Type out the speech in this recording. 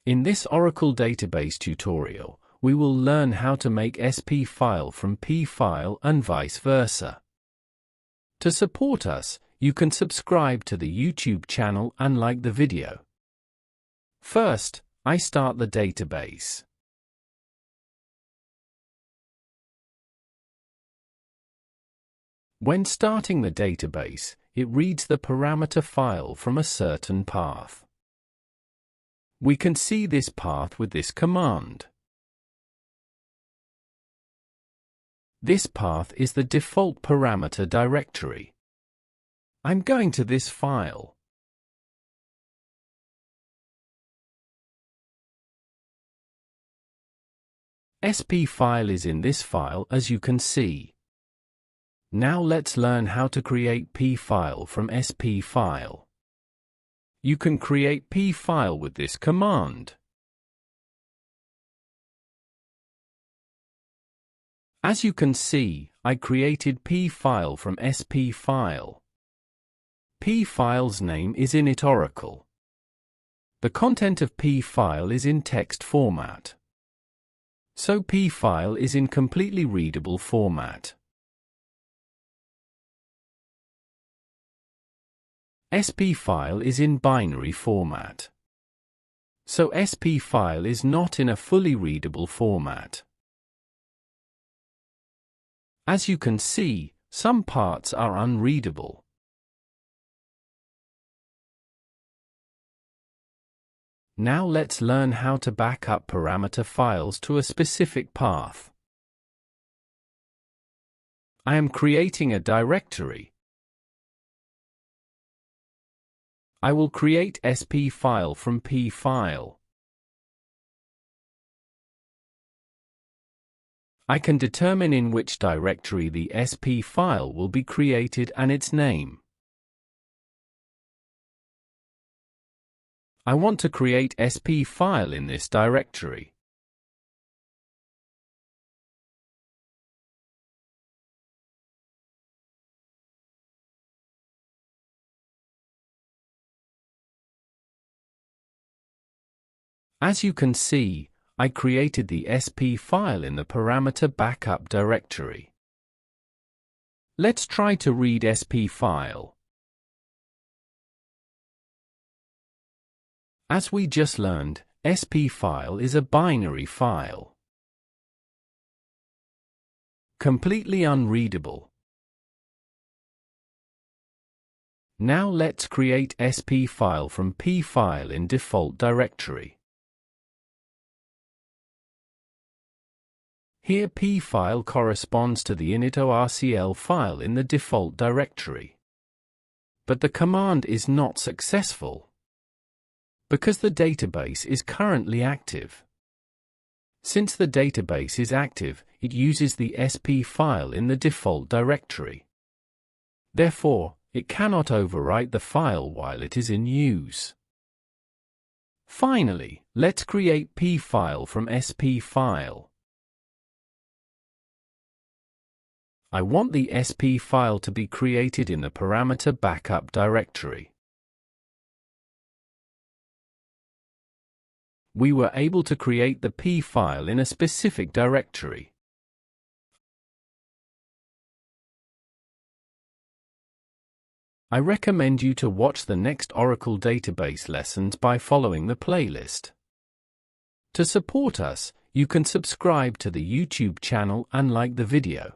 In this Oracle database tutorial, we will learn how to make SPFILE from PFILE and vice versa. To support us, you can subscribe to the YouTube channel and like the video. First, I start the database. When starting the database, it reads the parameter file from a certain path. We can see this path with this command. This path is the default parameter directory. I'm going to this file. SPFILE is in this file, as you can see. Now let's learn how to create PFILE from SPFILE. You can create PFILE with this command. As you can see, I created PFILE from SPFILE. PFILE's name is init Oracle. The content of PFILE is in text format. So PFILE is in completely readable format. SPFILE is in binary format. So SPFILE is not in a fully readable format. As you can see, some parts are unreadable. Now let's learn how to back up parameter files to a specific path. I am creating a directory. I will create SPFILE from PFILE. I can determine in which directory the SPFILE will be created and its name. I want to create SPFILE in this directory. As you can see, I created the SPFILE in the parameter backup directory. Let's try to read SPFILE. As we just learned, SPFILE is a binary file. Completely unreadable. Now let's create SPFILE from PFILE in default directory. Here PFILE corresponds to the init.orcl file in the default directory. But the command is not successful, because the database is currently active. Since the database is active, it uses the SPFILE in the default directory. Therefore, it cannot overwrite the file while it is in use. Finally, let's create PFILE from SPFILE. I want the SPFILE to be created in the parameter backup directory. We were able to create the PFILE in a specific directory. I recommend you to watch the next Oracle database lessons by following the playlist. To support us, you can subscribe to the YouTube channel and like the video.